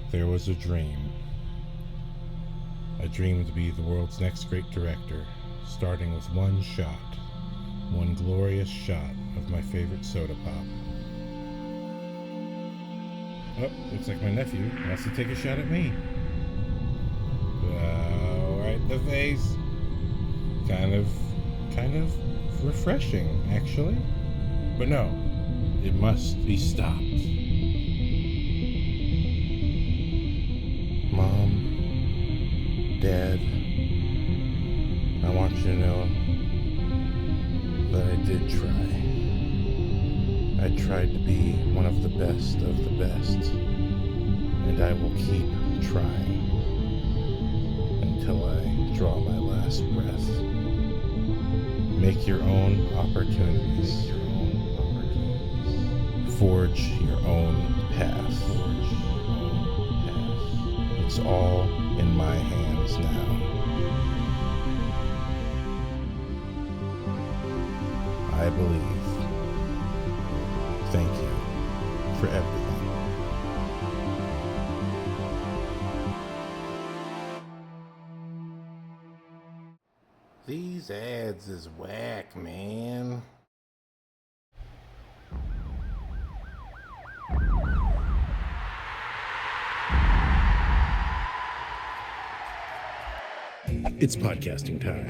There was a dream. A dream to be the world's next great director, starting with one shot, one glorious shot of my favorite soda pop. Oh, looks like my nephew wants to take a shot at me. Right in the face. Kind of refreshing, actually. But no, it must be stopped. Mom, Dad, I want you to know that I did try. I tried to be one of the best, and I will keep trying until I draw my last breath. Make your own opportunities. Forge your own path. It's all in my hands now. I believe. Thank you for everything. These ads is whack, man. It's podcasting time.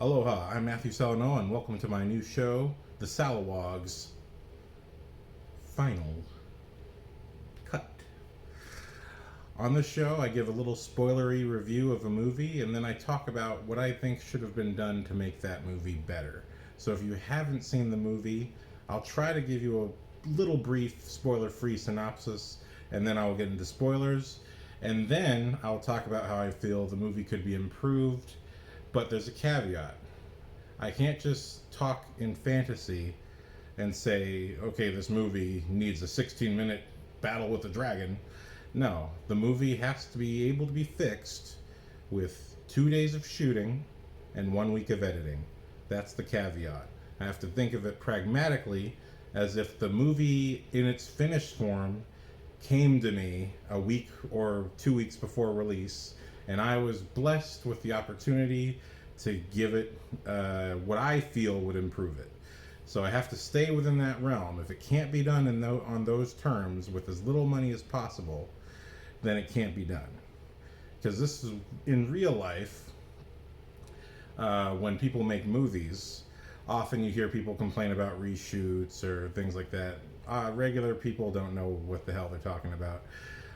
Aloha, I'm Matthew Salanoa, and welcome to my new show, TheSalawag's Final Cut. On this show, I give a little spoilery review of a movie, and then I talk about what I think should have been done to make that movie better. So if you haven't seen the movie, I'll try to give you a little brief spoiler-free synopsis, and then I'll get into spoilers, and then I'll talk about how I feel the movie could be improved. But there's a caveat. I can't just talk in fantasy and say, okay, this movie needs a 16-minute battle with a dragon. No, the movie has to be able to be fixed with 2 days of shooting and 1 week of editing. That's the caveat. I have to think of it pragmatically, as if the movie in its finished form came to me a week or 2 weeks before release, and I was blessed with the opportunity to give it what I feel would improve it. So I have to stay within that realm. If it can't be done on those terms with as little money as possible, then it can't be done. Because this is in real life, when people make movies, often you hear people complain about reshoots or things like that. Regular people don't know what the hell they're talking about.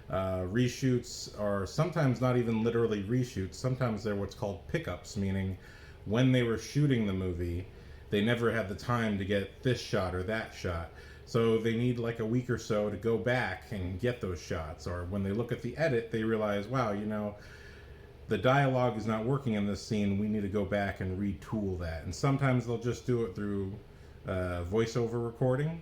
Reshoots are sometimes not even literally reshoots. Sometimes they're what's called pickups, meaning when they were shooting the movie, they never had the time to get this shot or that shot. So they need like a week or so to go back and get those shots. Or when they look at the edit, they realize, wow, the dialogue is not working in this scene. We need to go back and retool that. And sometimes they'll just do it through voiceover recording,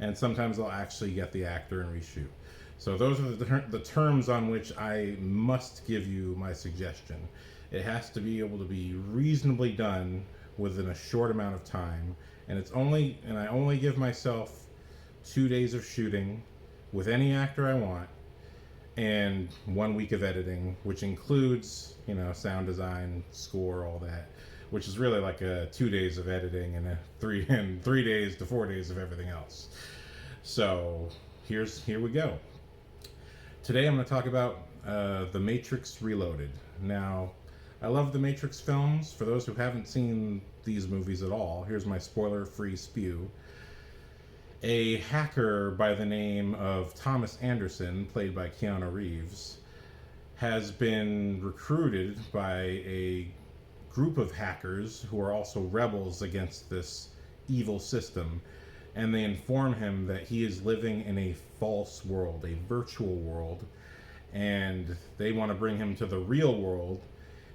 and sometimes they'll actually get the actor and reshoot. So those are the terms on which I must give you my suggestion. It has to be able to be reasonably done within a short amount of time, and I only give myself 2 days of shooting with any actor I want, and 1 week of editing, which includes, sound design, score, all that, which is really like 2 days of editing and 3 days to 4 days of everything else. So here we go. Today I'm going to talk about The Matrix Reloaded. Now, I love the Matrix films. For those who haven't seen these movies at all, here's my spoiler-free spew. A hacker by the name of Thomas Anderson, played by Keanu Reeves, has been recruited by a group of hackers who are also rebels against this evil system, and they inform him that he is living in a false world, a virtual world, and they want to bring him to the real world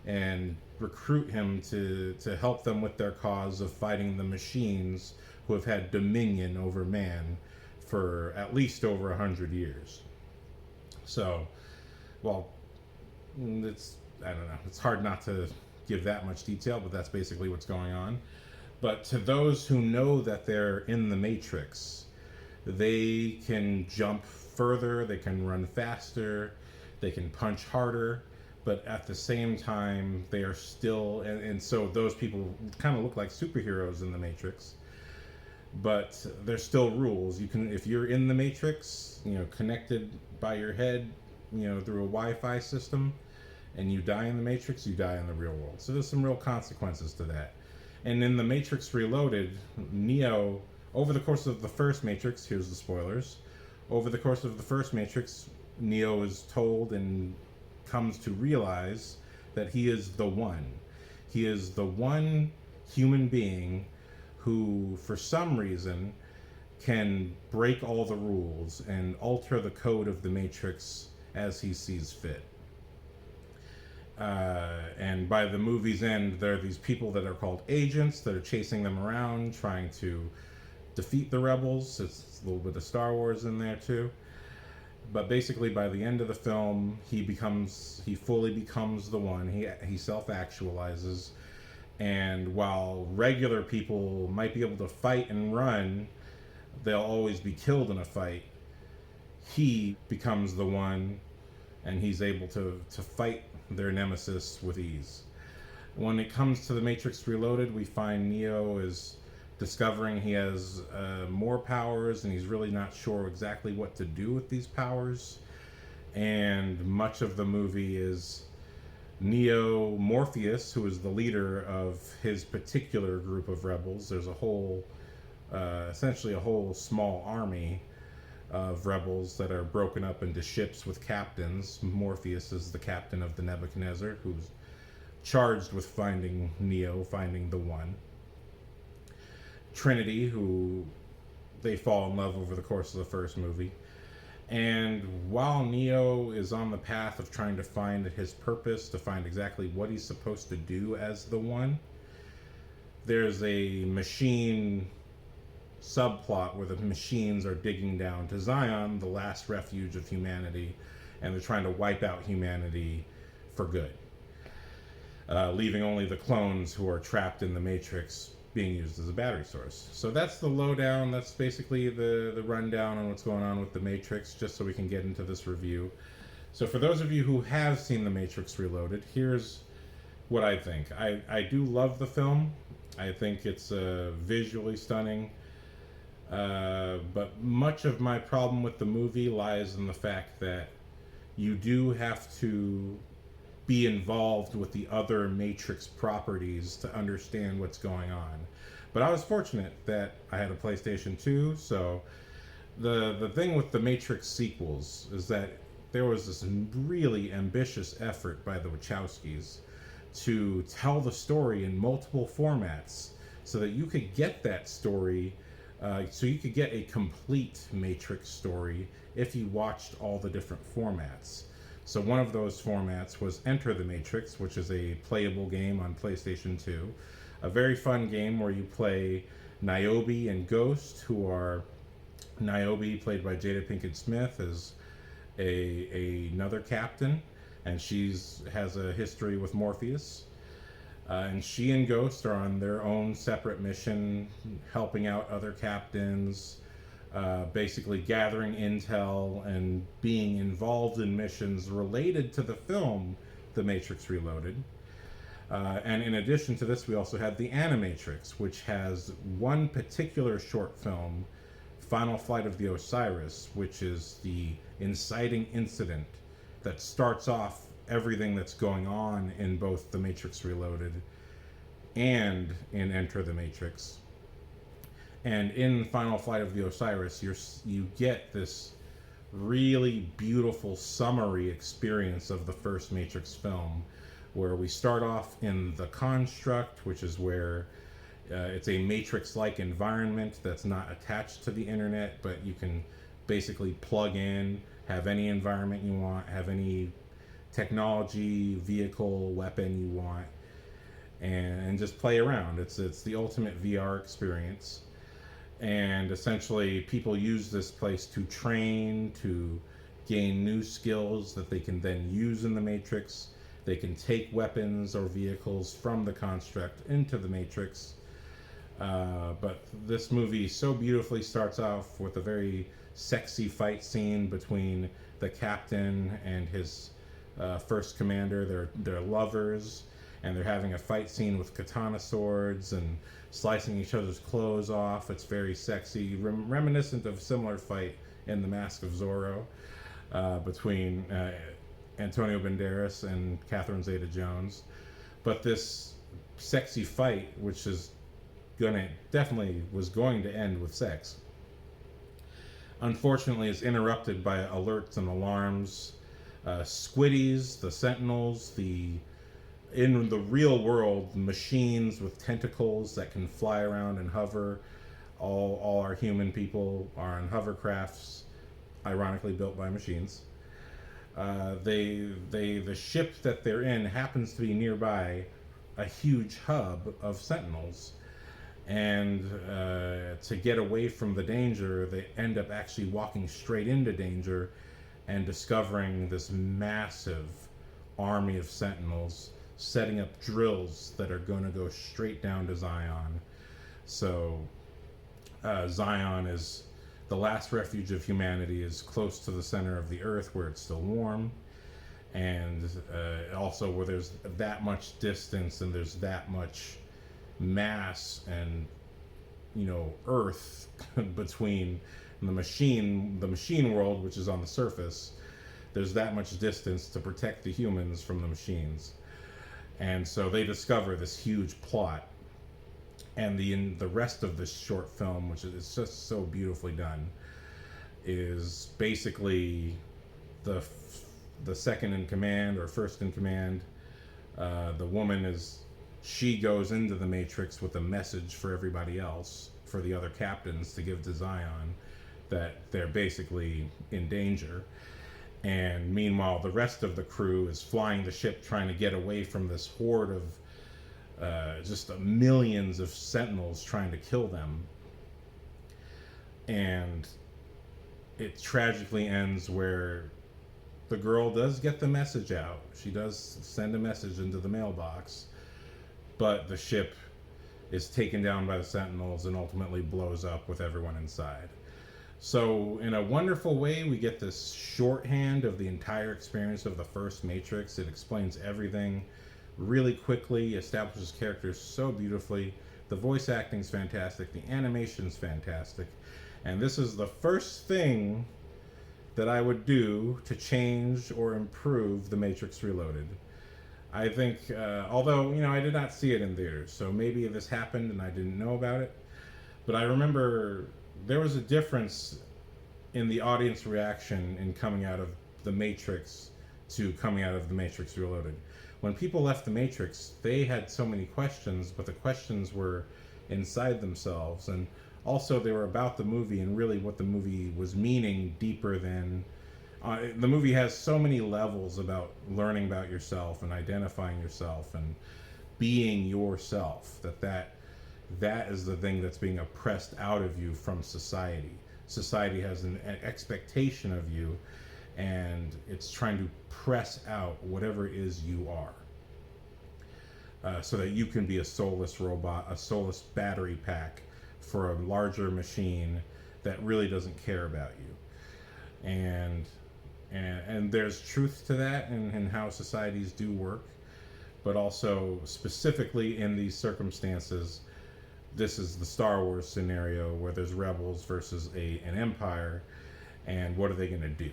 and recruit him to help them with their cause of fighting the machines who have had dominion over man for at least over 100 years. So, well, it's I don't know. It's hard not to give that much detail, but that's basically what's going on. But to those who know that they're in the Matrix, they can jump further, they can run faster, they can punch harder, but at the same time, they are still, and so those people kind of look like superheroes in the Matrix, but there's still rules. You can, if you're in the Matrix, connected by your head, through a Wi-Fi system, and you die in the Matrix, you die in the real world. So there's some real consequences to that. And in the Matrix Reloaded, Neo, over the course of the first Matrix, here's the spoilers, over the course of the first Matrix, Neo is told and comes to realize that he is the one. He is the one human being who, for some reason, can break all the rules and alter the code of the Matrix as he sees fit. And by the movie's end, there are these people that are called agents that are chasing them around, trying to defeat the rebels. It's a little bit of Star Wars in there too. But basically, by the end of the film, he fully becomes the one. He self-actualizes. And while regular people might be able to fight and run, they'll always be killed in a fight. He becomes the one, and he's able to fight their nemesis with ease. When it comes to the Matrix Reloaded, we find Neo is discovering he has more powers, and he's really not sure exactly what to do with these powers. And much of the movie is Neo, Morpheus, who is the leader of his particular group of rebels. There's a whole, essentially a whole small army of rebels that are broken up into ships with captains. Morpheus is the captain of the Nebuchadnezzar, who's charged with finding Neo, finding the one. Trinity, who they fall in love over the course of the first movie. And while Neo is on the path of trying to find his purpose, to find exactly what he's supposed to do as the one, there's a machine subplot where the machines are digging down to Zion, the last refuge of humanity, and they're trying to wipe out humanity for good, leaving only the clones who are trapped in the Matrix being used as a battery source. So that's the lowdown. That's basically the rundown on what's going on with the Matrix, just so we can get into this review. So for those of you who have seen the Matrix Reloaded, here's what I think. I do love the film. I think it's visually stunning. But much of my problem with the movie lies in the fact that you do have to be involved with the other Matrix properties to understand what's going on. But I was fortunate that I had a PlayStation 2, so the thing with the Matrix sequels is that there was this really ambitious effort by the Wachowskis to tell the story in multiple formats so that you could get that story, so you could get a complete Matrix story if you watched all the different formats. So one of those formats was Enter the Matrix, which is a playable game on PlayStation 2. A very fun game where you play Niobe and Ghost, who are Niobe, played by Jada Pinkett Smith, is another captain, and has a history with Morpheus. And she and Ghost are on their own separate mission, helping out other captains, basically gathering intel and being involved in missions related to the film The Matrix Reloaded. And in addition to this, we also had The Animatrix, which has one particular short film, Final Flight of the Osiris, which is the inciting incident that starts off everything that's going on in both The Matrix Reloaded and in Enter the Matrix. And in Final Flight of the Osiris, you get this really beautiful summary experience of the first Matrix film, where we start off in the construct, which is where it's a Matrix-like environment that's not attached to the internet, but you can basically plug in, have any environment you want, have any technology, vehicle, weapon you want, and just play around. It's the ultimate VR experience. And essentially, people use this place to train, to gain new skills that they can then use in the Matrix, They can take weapons or vehicles from the construct into the Matrix. But this movie so beautifully starts off with a very sexy fight scene between the captain and his first commander. They're lovers, and they're having a fight scene with katana swords and slicing each other's clothes off. It's very sexy, reminiscent of a similar fight in The Mask of Zorro between Antonio Banderas and Catherine Zeta-Jones. But this sexy fight, which is definitely was going to end with sex, unfortunately is interrupted by alerts and alarms. Squiddies, the Sentinels, in the real world, machines with tentacles that can fly around and hover. All our human people are on hovercrafts, ironically built by machines. The ship that they're in happens to be nearby a huge hub of Sentinels. And to get away from the danger, they end up actually walking straight into danger and discovering this massive army of Sentinels setting up drills that are going to go straight down to Zion. So Zion is the last refuge of humanity, is close to the center of the earth where it's still warm, and also where there's that much distance and there's that much mass and earth between the machine world, which is on the surface. There's that much distance to protect the humans from the machines. And so they discover this huge plot, and the rest of this short film, which is just so beautifully done, is basically the second in command or first in command. The woman she goes into the Matrix with a message for everybody else, for the other captains to give to Zion, that they're basically in danger. And meanwhile, the rest of the crew is flying the ship, trying to get away from this horde of just millions of Sentinels trying to kill them. And it tragically ends where the girl does get the message out. She does send a message into the mailbox, but the ship is taken down by the Sentinels and ultimately blows up with everyone inside. So in a wonderful way, we get this shorthand of the entire experience of the first Matrix. It explains everything really quickly, establishes characters so beautifully. The voice acting is fantastic, the animation is fantastic, and this is the first thing that I would do to change or improve The Matrix Reloaded. I think, although, I did not see it in theaters, so maybe this happened and I didn't know about it, but I remember there was a difference in the audience reaction in coming out of The Matrix to coming out of The Matrix Reloaded. When people left The Matrix, they had so many questions, but the questions were inside themselves, and also they were about the movie and really what the movie was meaning deeper than... the movie has so many levels about learning about yourself and identifying yourself and being yourself, that is the thing that's being oppressed out of you from society. Society has an expectation of you, and it's trying to press out whatever it is you are, so that you can be a soulless robot, a soulless battery pack for a larger machine that really doesn't care about you. And there's truth to that and how societies do work, but also specifically in these circumstances, this is the Star Wars scenario where there's rebels versus an empire, and what are they going to do?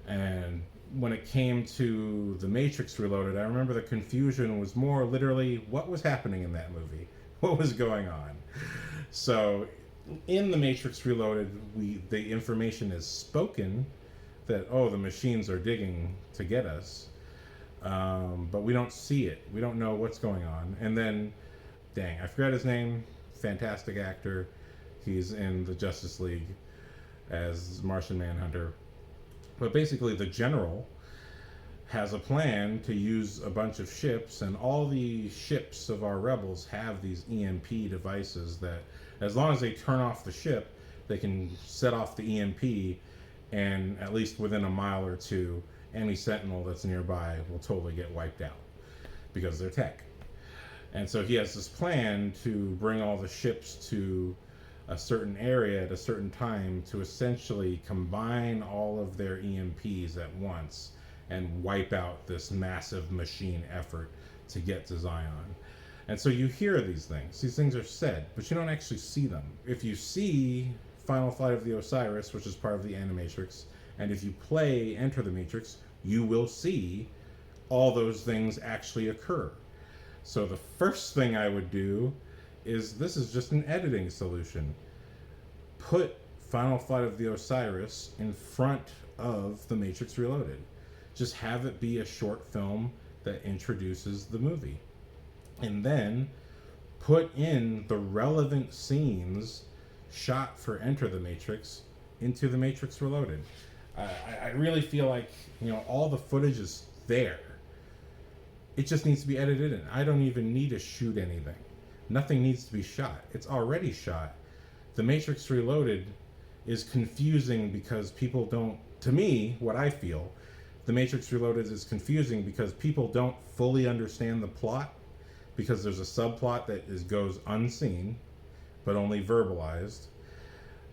And when it came to The Matrix Reloaded, I remember the confusion was more literally what was happening in that movie, what was going on. So in The Matrix Reloaded, the information is spoken that, the machines are digging to get us, but we don't see it. We don't know what's going on. And then, dang, I forgot his name. Fantastic actor. He's in the Justice League as Martian Manhunter. But basically, the general has a plan to use a bunch of ships, and all the ships of our rebels have these EMP devices that, as long as they turn off the ship, they can set off the EMP, and at least within a mile or two, any sentinel that's nearby will totally get wiped out because they're tech. And so he has this plan to bring all the ships to a certain area at a certain time to essentially combine all of their EMPs at once and wipe out this massive machine effort to get to Zion. And so you hear these things are said, but you don't actually see them. If you see Final Flight of the Osiris, which is part of the Animatrix, and if you play Enter the Matrix, you will see all those things actually occur. So the first thing I would do is, this is just an editing solution. Put Final Flight of the Osiris in front of The Matrix Reloaded. Just have it be a short film that introduces the movie. And then put in the relevant scenes shot for Enter the Matrix into The Matrix Reloaded. I really feel like, all the footage is there. It just needs to be edited in. I don't even need to shoot anything. Nothing needs to be shot. It's already shot. The Matrix Reloaded is confusing because people don't, to me, what I feel, The Matrix Reloaded is confusing because people don't fully understand the plot, because there's a subplot that goes unseen, but only verbalized.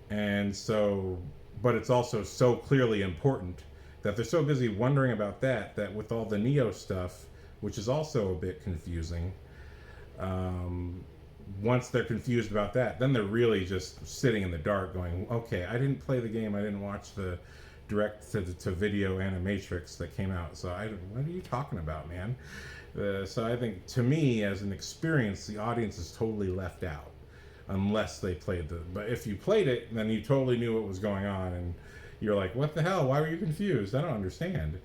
And so, but it's also so clearly important that they're so busy wondering about that with all the Neo stuff, which is also a bit confusing, once they're confused about that, then they're really just sitting in the dark going, okay, I didn't play the game, I didn't watch the direct-to-video Animatrix that came out, so what are you talking about, man? So I think, to me, as an experience, the audience is totally left out, unless they played but if you played it, then you totally knew what was going on, and you're like, what the hell, why were you confused? I don't understand.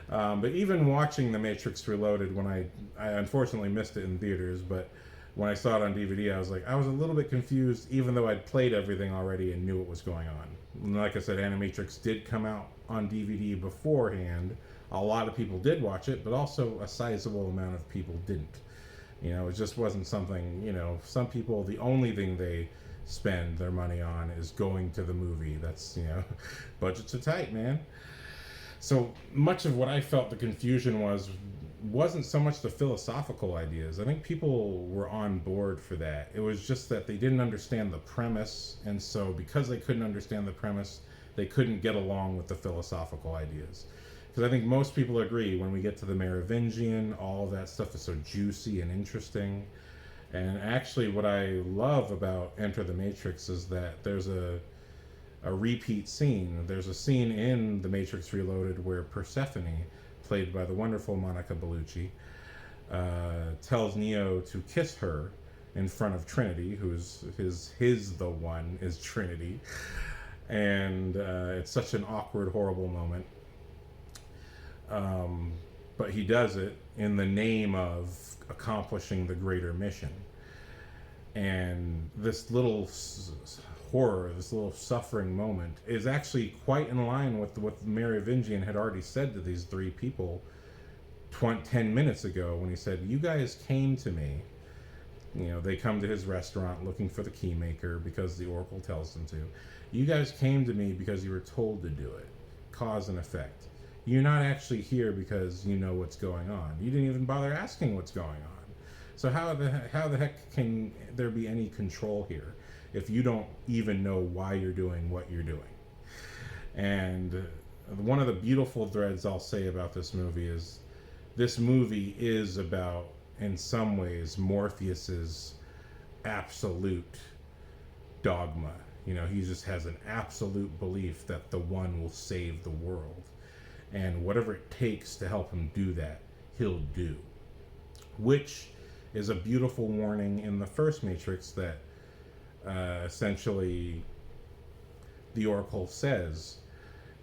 But even watching The Matrix Reloaded, when I unfortunately missed it in theaters, but when I saw it on DVD, I was a little bit confused, even though I'd played everything already and knew what was going on. And like I said, Animatrix did come out on DVD beforehand. A lot of people did watch it, but also a sizable amount of people didn't. It just wasn't something, some people, the only thing they spend their money on is going to the movie. That's, budgets are tight, man. So much of what I felt the confusion wasn't so much the philosophical ideas. I think people were on board for that. It was just that they didn't understand the premise, and so because they couldn't understand the premise, they couldn't get along with the philosophical ideas. Because I think most people agree, when we get to the Merovingian, all of that stuff is so juicy and interesting. And actually what I love about Enter the Matrix is that there's a repeat scene. There's a scene in The Matrix Reloaded where Persephone, played by the wonderful Monica Bellucci, tells Neo to kiss her in front of Trinity, who's the one is Trinity. And it's such an awkward, horrible moment. But he does it in the name of accomplishing the greater mission. And this little horror, this little suffering moment, is actually quite in line with what the Merovingian had already said to these three people 10 minutes ago, when he said, you guys came to me. They come to his restaurant looking for the keymaker because the Oracle tells them to. You guys came to me because you were told to do it. Cause and effect. You're not actually here because you know what's going on. You didn't even bother asking what's going on. So how the heck can there be any control here if you don't even know why you're doing what you're doing? And one of the beautiful threads I'll say about this movie is, this movie is about, in some ways, Morpheus's absolute dogma. He just has an absolute belief that the one will save the world. And whatever it takes to help him do that, he'll do. Which is a beautiful warning in the first Matrix that essentially the Oracle says,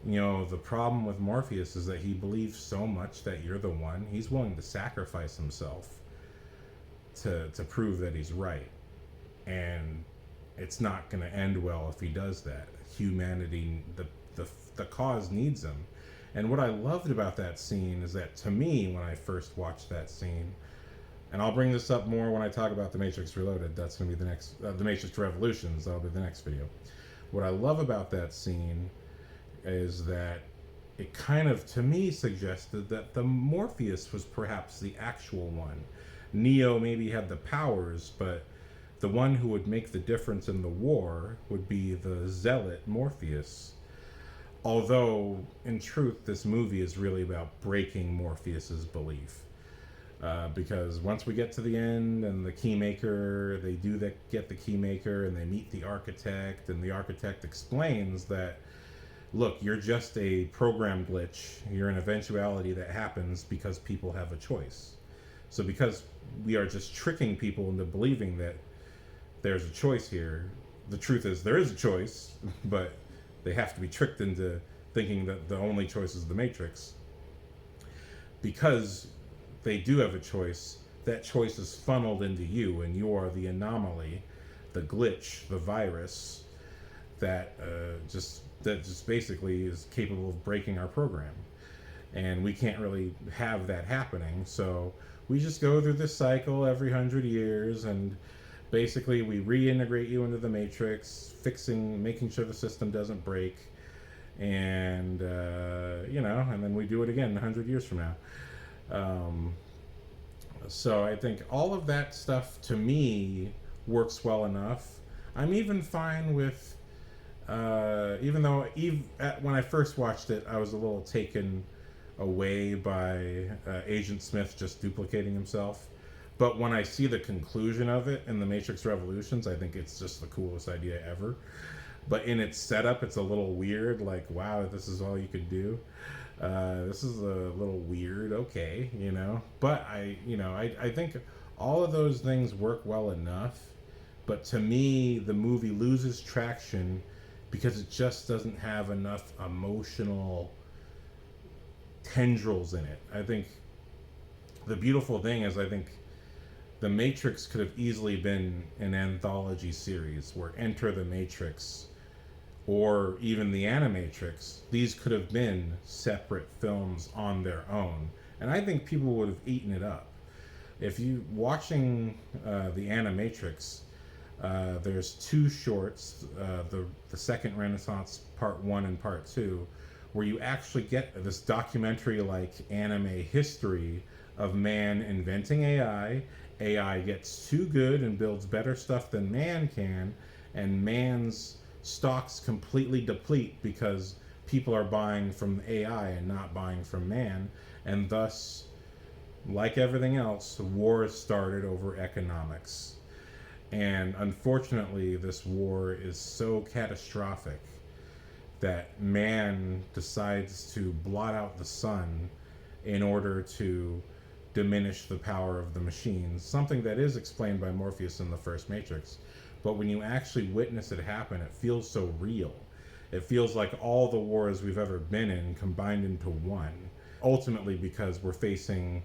the problem with Morpheus is that he believes so much that you're the one, he's willing to sacrifice himself to prove that he's right. And it's not going to end well if he does that. Humanity, the cause needs him. And what I loved about that scene is that, to me, when I first watched that scene, and I'll bring this up more when I talk about The Matrix Reloaded, that's going to be the next, The Matrix Revolutions, that'll be the next video. What I love about that scene is that it kind of, to me, suggested that the Morpheus was perhaps the actual one. Neo maybe had the powers, but the one who would make the difference in the war would be the zealot Morpheus. Although, in truth, this movie is really about breaking Morpheus's belief. Because once we get to the end and the keymaker, they do get the keymaker and they meet the architect, and the architect explains that, look, you're just a program glitch. You're an eventuality that happens because people have a choice. So because we are just tricking people into believing that there's a choice here, the truth is there is a choice, but they have to be tricked into thinking that the only choice is the Matrix. Because they do have a choice, that choice is funneled into you, and you are the anomaly, the glitch, the virus that just basically is capable of breaking our program. And we can't really have that happening, so we just go through this cycle every 100 years, and basically we reintegrate you into the Matrix, making sure the system doesn't break, and and then we do it again 100 years from now. So I think all of that stuff, to me, works well enough. I'm even fine with, even though when I first watched it, I was a little taken away by Agent Smith just duplicating himself. But when I see the conclusion of it in The Matrix Revolutions, I think it's just the coolest idea ever. But in its setup, it's a little weird. Like, wow, this is all you could do. This is a little weird. Okay, But I think all of those things work well enough. But to me, the movie loses traction because it just doesn't have enough emotional tendrils in it. I think the beautiful thing is, I think The Matrix could have easily been an anthology series where Enter the Matrix or even the Animatrix, these could have been separate films on their own. And I think people would have eaten it up. If you watching the Animatrix, there's two shorts, the Second Renaissance Part 1 and Part 2, where you actually get this documentary-like anime history of man inventing AI. AI gets too good and builds better stuff than man can, and man's stocks completely deplete because people are buying from AI and not buying from man, and thus, like everything else, war is started over economics. And unfortunately, this war is so catastrophic that man decides to blot out the sun in order to diminish the power of the machines, something that is explained by Morpheus in the first Matrix. But when you actually witness it happen, it feels so real. It feels like all the wars we've ever been in combined into one. Ultimately, because we're facing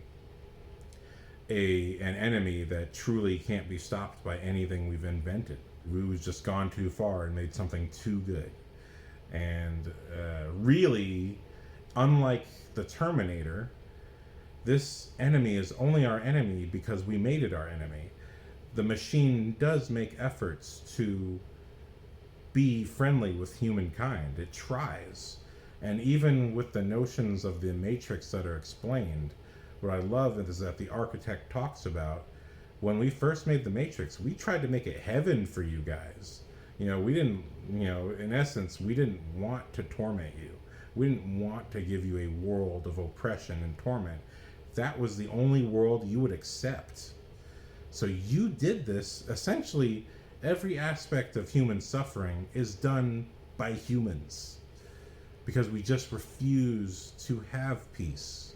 an enemy that truly can't be stopped by anything we've invented. We've just gone too far and made something too good. And really, unlike the Terminator, this enemy is only our enemy because we made it our enemy. The machine does make efforts to be friendly with humankind. It tries. And even with the notions of the Matrix that are explained, what I love is that the architect talks about, when we first made the Matrix, we tried to make it heaven for you guys. We didn't, in essence, we didn't want to torment you. We didn't want to give you a world of oppression and torment. That was the only world you would accept. So you did this. Essentially, every aspect of human suffering is done by humans because we just refuse to have peace.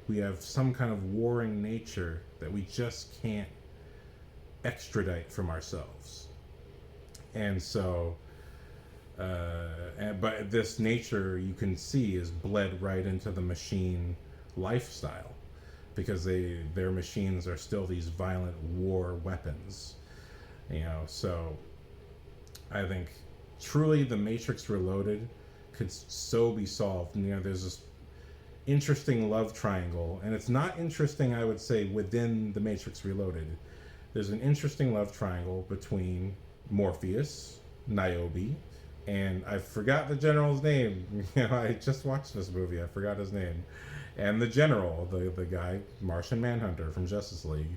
We have some kind of warring nature that we just can't extradite from ourselves. And so, but this nature, you can see, is bled right into the machine lifestyle, because their machines are still these violent war weapons. So I think truly The Matrix Reloaded could so be solved. There's this interesting love triangle, and it's not interesting, I would say, within The Matrix Reloaded. There's an interesting love triangle between Morpheus, Niobe, and I forgot the general's name. I just watched this movie. I forgot his name. And the general, the guy, Martian Manhunter from Justice League.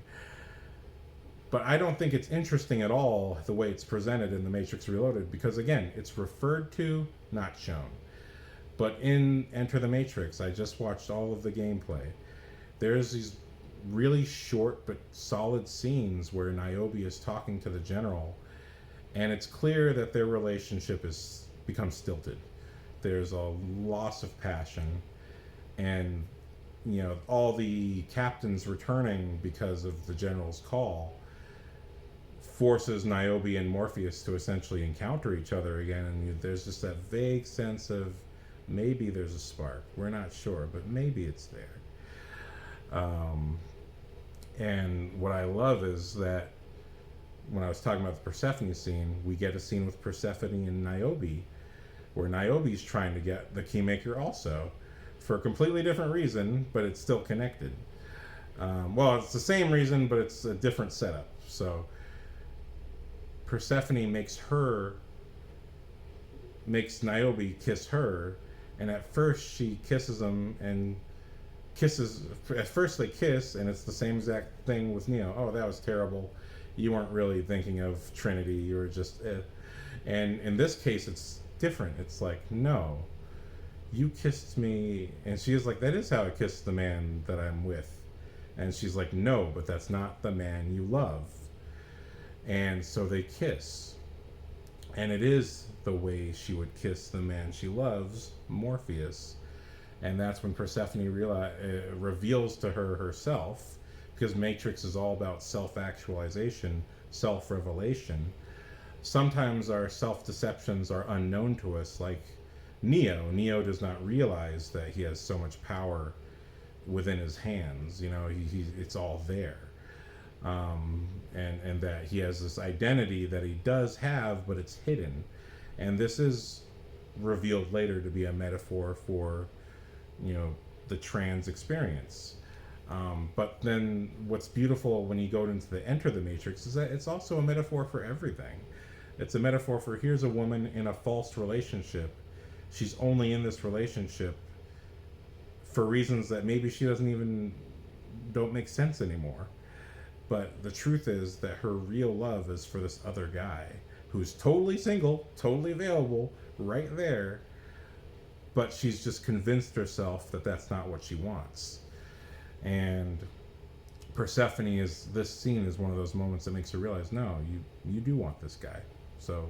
But I don't think it's interesting at all the way it's presented in The Matrix Reloaded, because again, it's referred to, not shown. But in Enter the Matrix, I just watched all of the gameplay. There's these really short but solid scenes where Niobe is talking to the general, and it's clear that their relationship is becomes stilted. There's a loss of passion, and all the captains returning because of the general's call forces Niobe and Morpheus to essentially encounter each other again, and there's just that vague sense of maybe there's a spark. We're not sure, but maybe it's there. And what I love is that when I was talking about the Persephone scene, we get a scene with Persephone and Niobe, where Niobe's trying to get the Keymaker also, for a completely different reason, but it's still connected. Well, it's the same reason, but it's a different setup. So Persephone makes Niobe kiss her, and at first she kisses him and at first they kiss, and it's the same exact thing with Neo. Oh, that was terrible. You weren't really thinking of Trinity. You were just And in this case, it's different. It's like, no, you kissed me. And she is like, that is how I kissed the man that I'm with. And she's like, no, but that's not the man you love. And so they kiss. And it is the way she would kiss the man she loves, Morpheus. And that's when Persephone reveals to her herself, because Matrix is all about self-actualization, self-revelation. Sometimes our self-deceptions are unknown to us, like Neo. Neo does not realize that he has so much power within his hands. It's all there. And that he has this identity that he does have, but it's hidden. And this is revealed later to be a metaphor for, the trans experience. But then what's beautiful when you go into the Enter the Matrix is that it's also a metaphor for everything. It's a metaphor for, here's a woman in a false relationship. She's only in this relationship for reasons that maybe she don't make sense anymore. But the truth is that her real love is for this other guy who's totally single, totally available, right there. But she's just convinced herself that that's not what she wants. And Persephone this scene is one of those moments that makes her realize, no, you do want this guy. So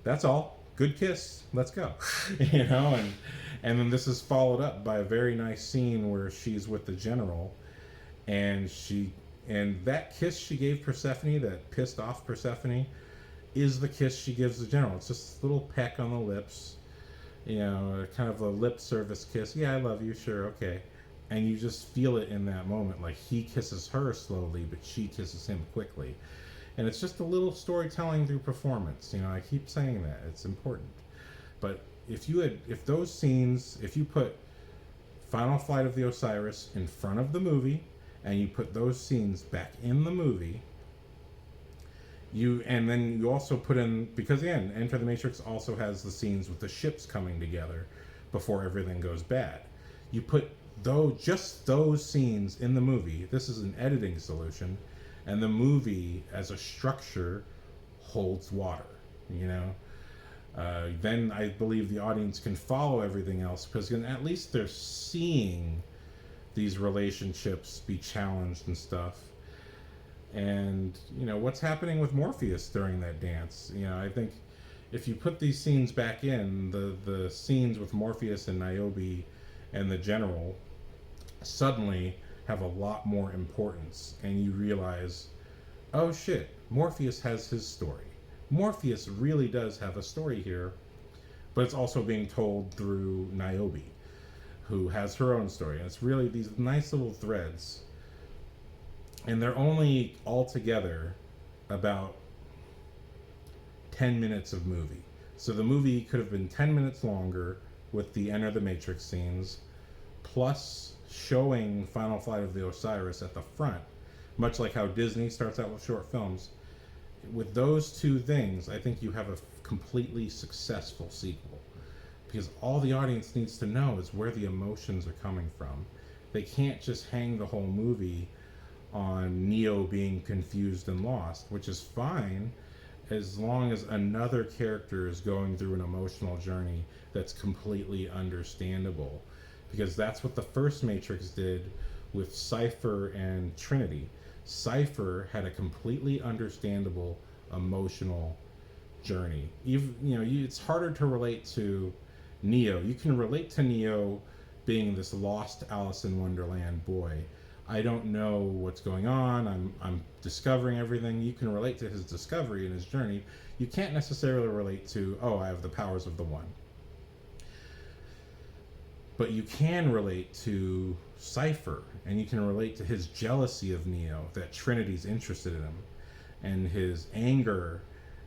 that's all. Good kiss. Let's go. And then this is followed up by a very nice scene where she's with the general, and that kiss she gave Persephone, that pissed off Persephone, is the kiss she gives the general. It's just a little peck on the lips, kind of a lip service kiss. Yeah, I love you, sure, okay. And you just feel it in that moment, like he kisses her slowly, but she kisses him quickly. And it's just a little storytelling through performance. I keep saying that, it's important. But if you put Final Flight of the Osiris in front of the movie, and you put those scenes back in the movie, and then you also put in, because again, Enter the Matrix also has the scenes with the ships coming together before everything goes bad. You put just those scenes in the movie. This is an editing solution, and the movie as a structure holds water. Then I believe the audience can follow everything else, because at least they're seeing these relationships be challenged and stuff. And what's happening with Morpheus during that dance. I think if you put these scenes back in, the scenes with Morpheus and Niobe and the general suddenly have a lot more importance, and you realize, oh shit, Morpheus has his story. Morpheus really does have a story here, but it's also being told through Niobe, who has her own story. And it's really these nice little threads, and they're only altogether about 10 minutes of movie. So the movie could have been 10 minutes longer with the Enter the Matrix scenes, plus showing Final Flight of the Osiris at the front, much like how Disney starts out with short films. With those two things, I think you have a completely successful sequel. Because all the audience needs to know is where the emotions are coming from. They can't just hang the whole movie on Neo being confused and lost, which is fine as long as another character is going through an emotional journey that's completely understandable. Because that's what the first Matrix did with Cypher and Trinity. Cypher had a completely understandable emotional journey. It's harder to relate to Neo. You can relate to Neo being this lost Alice in Wonderland boy. I don't know what's going on. I'm discovering everything. You can relate to his discovery and his journey. You can't necessarily relate to, oh, I have the powers of the One. But you can relate to Cypher, and you can relate to his jealousy of Neo, that Trinity's interested in him, and his anger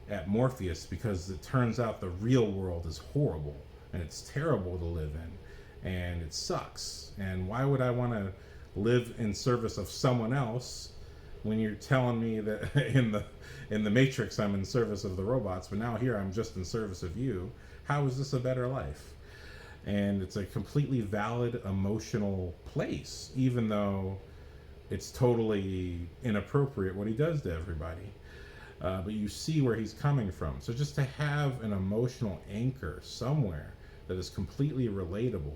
at Morpheus because it turns out the real world is horrible and it's terrible to live in and it sucks. And why would I want to live in service of someone else when you're telling me that in the Matrix I'm in service of the robots, but now here I'm just in service of you? How is this a better life? And it's a completely valid emotional place, even though it's totally inappropriate what he does to everybody. But you see where he's coming from. So just to have an emotional anchor somewhere that is completely relatable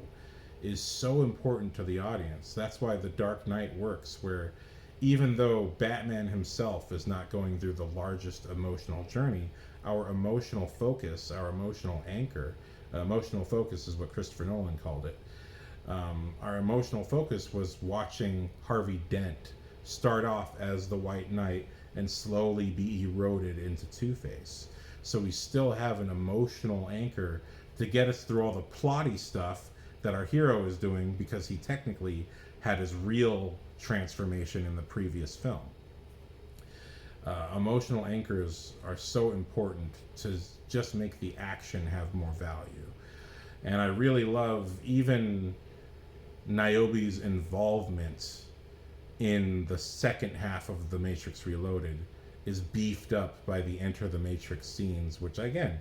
is so important to the audience. That's why The Dark Knight works, where even though Batman himself is not going through the largest emotional journey, our emotional focus, our emotional anchor, emotional focus is what Christopher Nolan called it. Our emotional focus was watching Harvey Dent start off as the White Knight and slowly be eroded into Two-Face. So we still have an emotional anchor to get us through all the plotty stuff that our hero is doing, because he technically had his real transformation in the previous film. Emotional anchors are so important to just make the action have more value. And I really love even Niobe's involvement in the second half of The Matrix Reloaded is beefed up by the Enter the Matrix scenes, which again,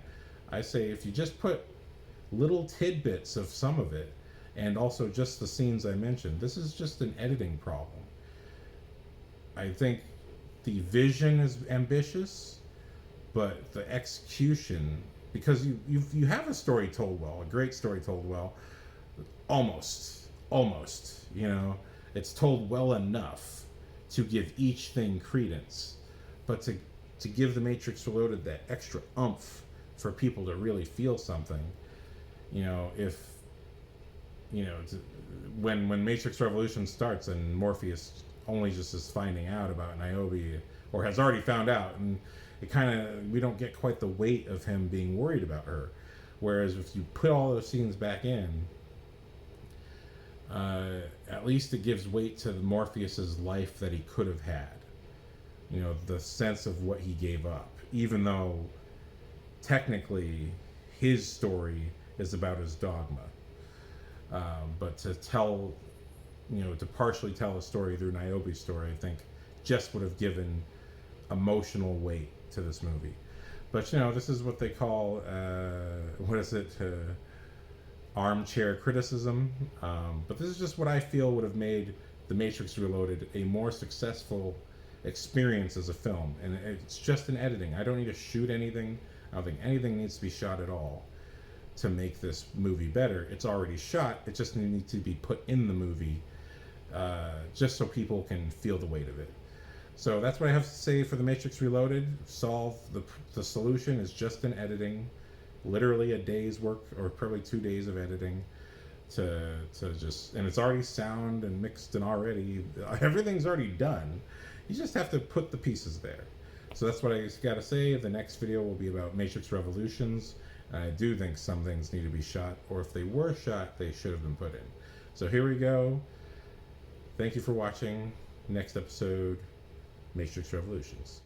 I say if you just put little tidbits of some of it, and also just the scenes I mentioned, this is just an editing problem. I think the vision is ambitious, but the execution, because you have a story told well, a great story told well, almost, it's told well enough to give each thing credence, but to give The Matrix Reloaded that extra oomph for people to really feel something, when Matrix Revolution starts and Morpheus only just is finding out about Niobe, or has already found out, and we don't get quite the weight of him being worried about her. Whereas if you put all those scenes back in, at least it gives weight to Morpheus's life that he could have had. The sense of what he gave up, even though technically his story is about his dogma. But to partially tell a story through Niobe's story, I think just would have given emotional weight to this movie. But this is what they call armchair criticism. But this is just what I feel would have made The Matrix Reloaded a more successful experience as a film, and it's just an editing. I don't need to shoot anything. I don't think anything needs to be shot at all to make this movie better. It's already shot. It just needs to be put in the movie, just so people can feel the weight of it. So that's what I have to say for The Matrix Reloaded. The solution is just an editing, literally a day's work, or probably 2 days of editing, and it's already sound and mixed, and already everything's already done. You just have to put the pieces there. So that's what I got to say. The next video will be about Matrix Revolutions. I do think some things need to be shot, or if they were shot, they should have been put in. So here we go. Thank you for watching. Next episode, Matrix Revolutions.